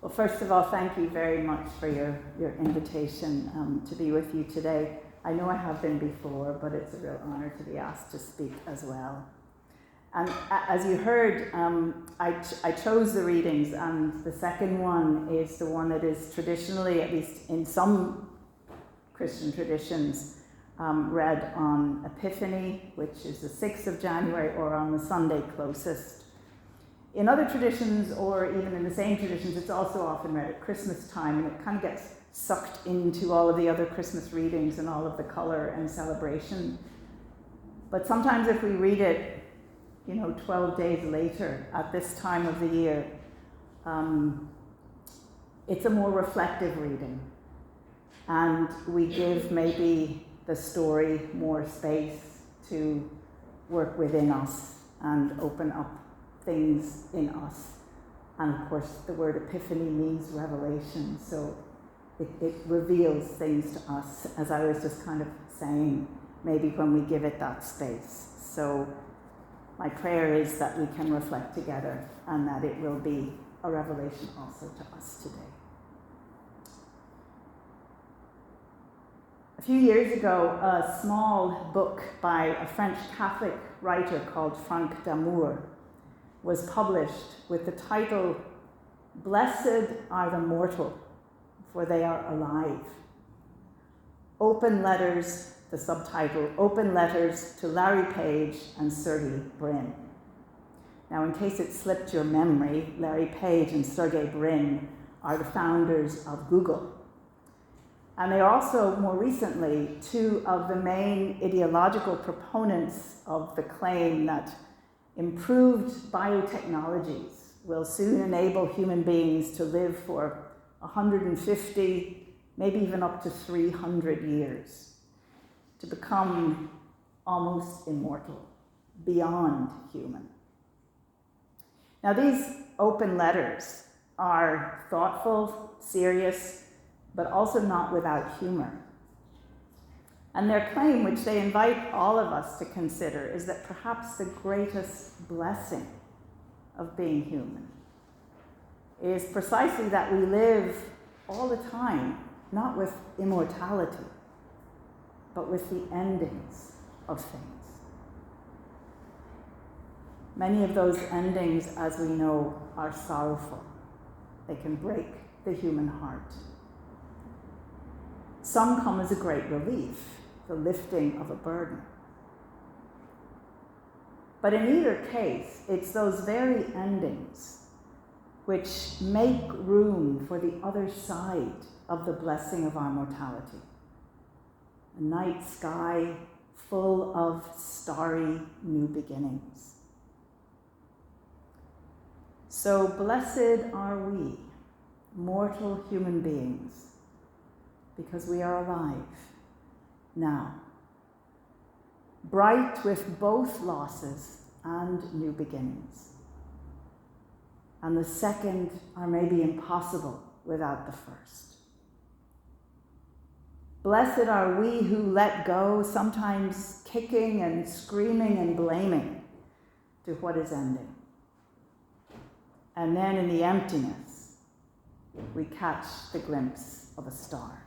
Well, first of all, thank you very much for your invitation to be with you today. I know I have been before, but it's a real honor to be asked to speak as well. And as you heard, I chose the readings, and the second one is the one that is traditionally, at least in some Christian traditions, read on Epiphany, which is the 6th of January, or on the Sunday closest. In other traditions, or even in the same traditions, it's also often read at Christmas time, and it kind of gets sucked into all of the other Christmas readings and all of the color and celebration. But sometimes if we read it, 12 days later at this time of the year, it's a more reflective reading. And we give maybe the story more space to work within us and open up things in us. And of course, the word epiphany means revelation, so it reveals things to us, as I was just kind of saying, maybe when we give it that space. So my prayer is that we can reflect together and that it will be a revelation also to us today. A few years ago, a small book by a French Catholic writer called Franck Damour was published with the title, "Blessed are the mortal, for they are alive." Open letters, the subtitle, "Open Letters to Larry Page and Sergey Brin." Now, in case it slipped your memory, Larry Page and Sergey Brin are the founders of Google. And they are also, more recently, two of the main ideological proponents of the claim that improved biotechnologies will soon enable human beings to live for 150, maybe even up to 300 years, to become almost immortal, beyond human. Now, these open letters are thoughtful, serious, but also not without humor. And their claim, which they invite all of us to consider, is that perhaps the greatest blessing of being human is precisely that we live all the time, not with immortality, but with the endings of things. Many of those endings, as we know, are sorrowful. They can break the human heart. Some come as a great relief, the lifting of a burden. But in either case, it's those very endings which make room for the other side of the blessing of our mortality. A night sky full of starry new beginnings. So blessed are we, mortal human beings, because we are alive now, bright with both losses and new beginnings. And the second are maybe impossible without the first. Blessed are we who let go, sometimes kicking and screaming and blaming, to what is ending. And then in the emptiness, we catch the glimpse of a star.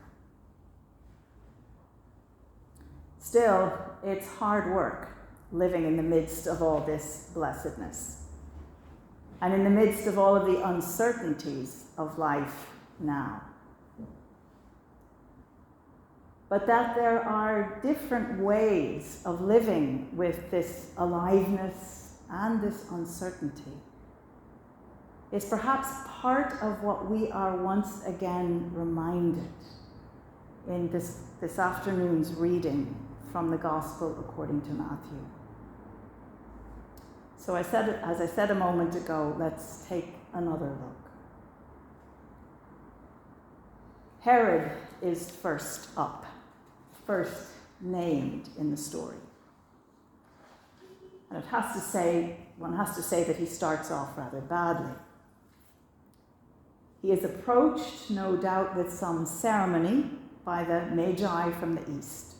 Still, it's hard work living in the midst of all this blessedness and in the midst of all of the uncertainties of life now. But that there are different ways of living with this aliveness and this uncertainty is perhaps part of what we are once again reminded in this afternoon's reading from the Gospel according to Matthew. So as I said a moment ago, let's take another look. Herod is first up, first named in the story. And one has to say that he starts off rather badly. He is approached, no doubt with some ceremony, by the Magi from the east,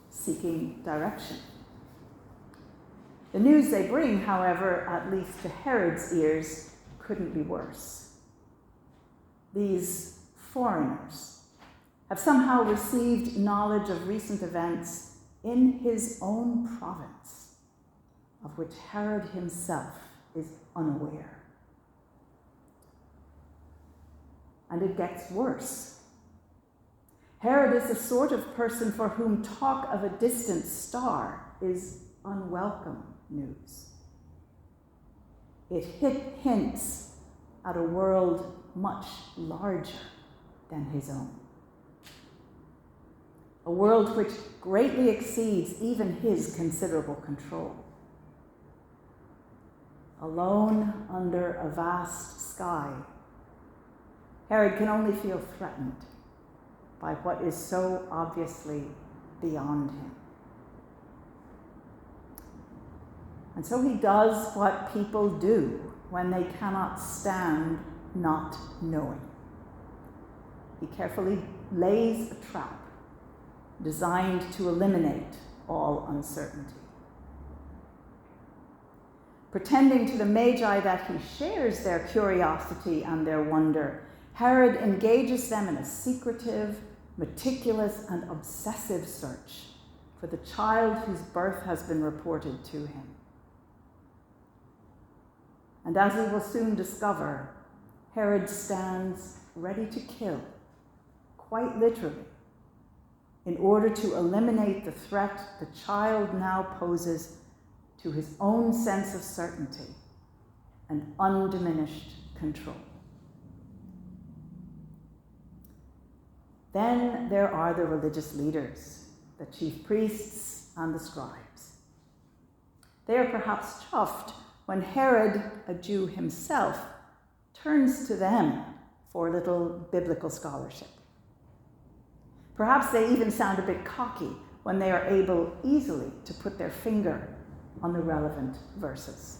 seeking direction. The news they bring, however, at least to Herod's ears, couldn't be worse. these foreigners, have somehow received knowledge of recent events in his own province, of which Herod himself is unaware. And it gets worse. Herod is the sort of person for whom talk of a distant star is unwelcome news. It hints at a world much larger than his own. A world which greatly exceeds even his considerable control. Alone under a vast sky, Herod can only feel threatened by what is so obviously beyond him. And so he does what people do when they cannot stand not knowing. He carefully lays a trap designed to eliminate all uncertainty. Pretending to the Magi that he shares their curiosity and their wonder, Herod engages them in a secretive, meticulous, and obsessive search for the child whose birth has been reported to him. And as we will soon discover, Herod stands ready to kill, quite literally, in order to eliminate the threat the child now poses to his own sense of certainty and undiminished control. Then there are the religious leaders, the chief priests and the scribes. They are perhaps chuffed when Herod, a Jew himself, turns to them for a little biblical scholarship. Perhaps they even sound a bit cocky when they are able easily to put their finger on the relevant verses.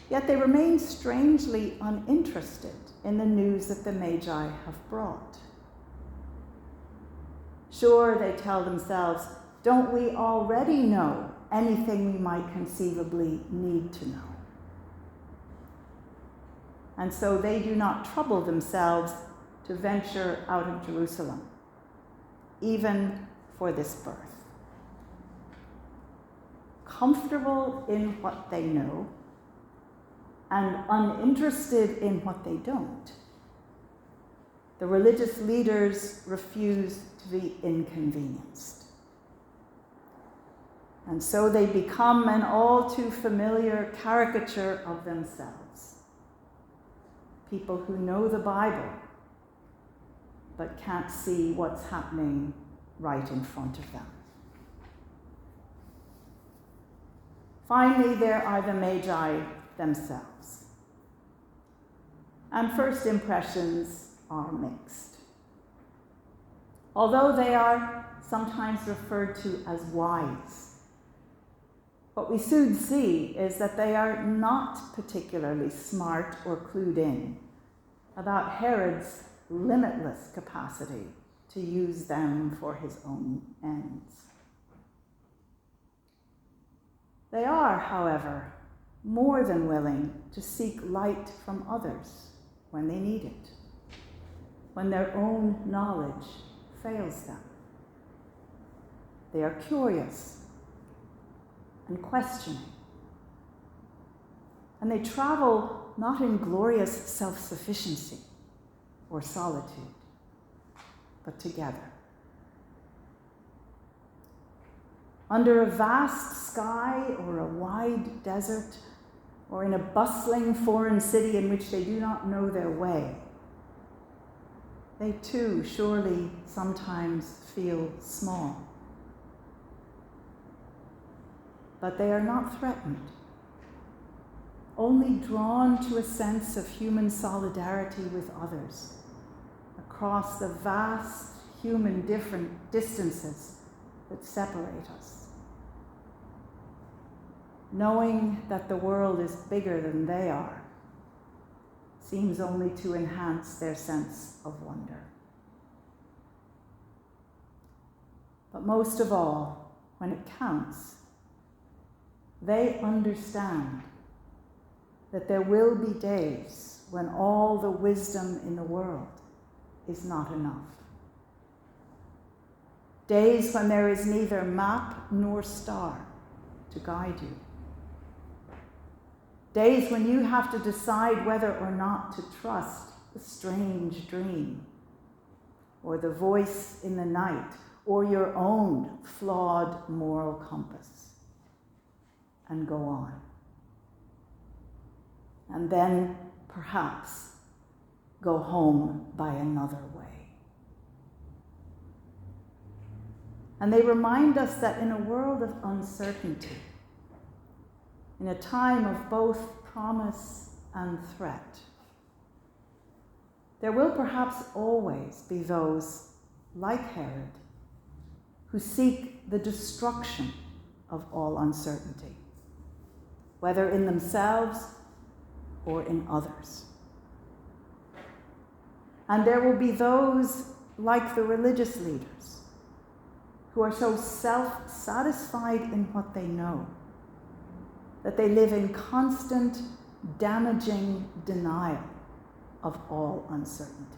Yet they remain strangely uninterested in the news that the Magi have brought. Sure, they tell themselves, don't we already know anything we might conceivably need to know? And so they do not trouble themselves to venture out of Jerusalem, even for this birth. Comfortable in what they know and uninterested in what they don't, the religious leaders refuse to be inconvenienced. And so they become an all too familiar caricature of themselves. People who know the Bible, but can't see what's happening right in front of them. Finally, there are the Magi themselves. And first impressions are mixed. Although they are sometimes referred to as wise, what we soon see is that they are not particularly smart or clued in about Herod's limitless capacity to use them for his own ends. They are, however, more than willing to seek light from others when they need it, when their own knowledge fails them. They are curious and questioning, and they travel not in glorious self-sufficiency or solitude, but together. Under a vast sky or a wide desert, or in a bustling foreign city in which they do not know their way, they too surely sometimes feel small. But they are not threatened, only drawn to a sense of human solidarity with others across the vast human different distances that separate us. Knowing that the world is bigger than they are seems only to enhance their sense of wonder. But most of all, when it counts, they understand that there will be days when all the wisdom in the world is not enough. Days when there is neither map nor star to guide you. Days when you have to decide whether or not to trust the strange dream, or the voice in the night, or your own flawed moral compass, and go on. And then, perhaps, go home by another way. And they remind us that in a world of uncertainty, in a time of both promise and threat, there will perhaps always be those, like Herod, who seek the destruction of all uncertainty, whether in themselves or in others. And there will be those, like the religious leaders, who are so self-satisfied in what they know that they live in constant, damaging denial of all uncertainty.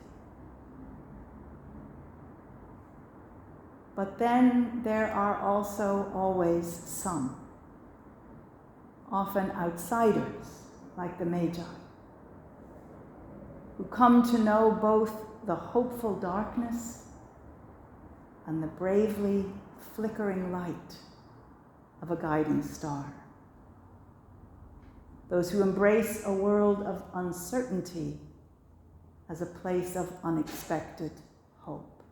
But then there are also always some, often outsiders, like the Magi, who come to know both the hopeful darkness and the bravely flickering light of a guiding star. Those who embrace a world of uncertainty as a place of unexpected hope.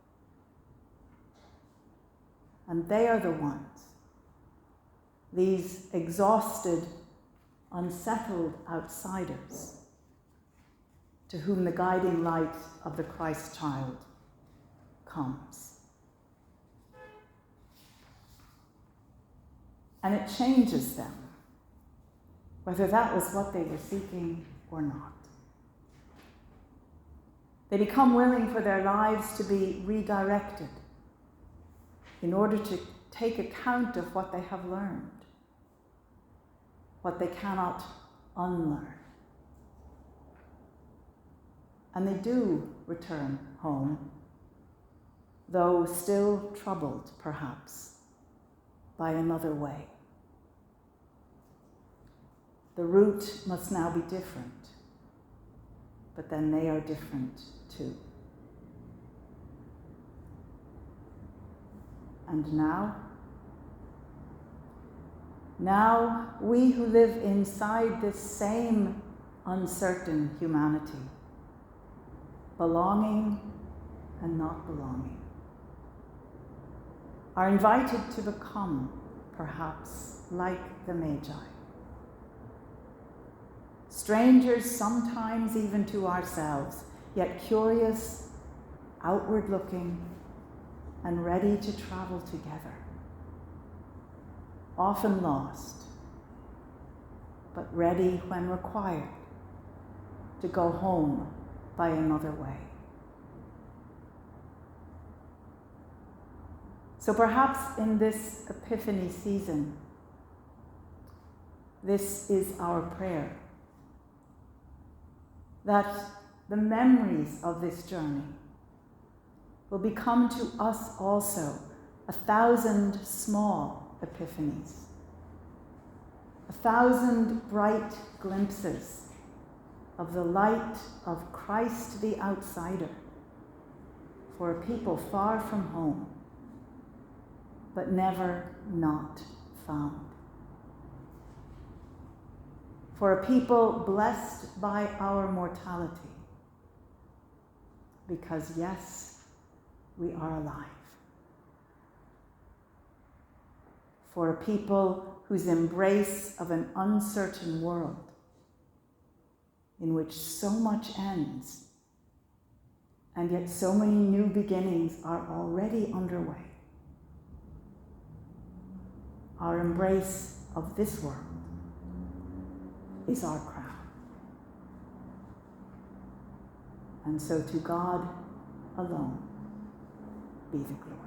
And they are the ones, these exhausted, unsettled outsiders, to whom the guiding light of the Christ child comes. And it changes them, whether that was what they were seeking or not. They become willing for their lives to be redirected in order to take account of what they have learned, what they cannot unlearn. And they do return home, though still troubled, perhaps, by another way. The route must now be different, but then they are different too. And now we who live inside this same uncertain humanity, belonging and not belonging, are invited to become, perhaps, like the Magi. Strangers sometimes even to ourselves, yet curious, outward-looking, and ready to travel together. Often lost, but ready when required to go home by another way. So perhaps in this Epiphany season, this is our prayer, that the memories of this journey will become to us also 1,000 small epiphanies, 1,000 bright glimpses of the light of Christ the outsider for a people far from home, but never not found. For a people blessed by our mortality, because yes, we are alive. For a people whose embrace of an uncertain world in which so much ends and yet so many new beginnings are already underway. Our embrace of this world is our crown. And so to God alone be the glory.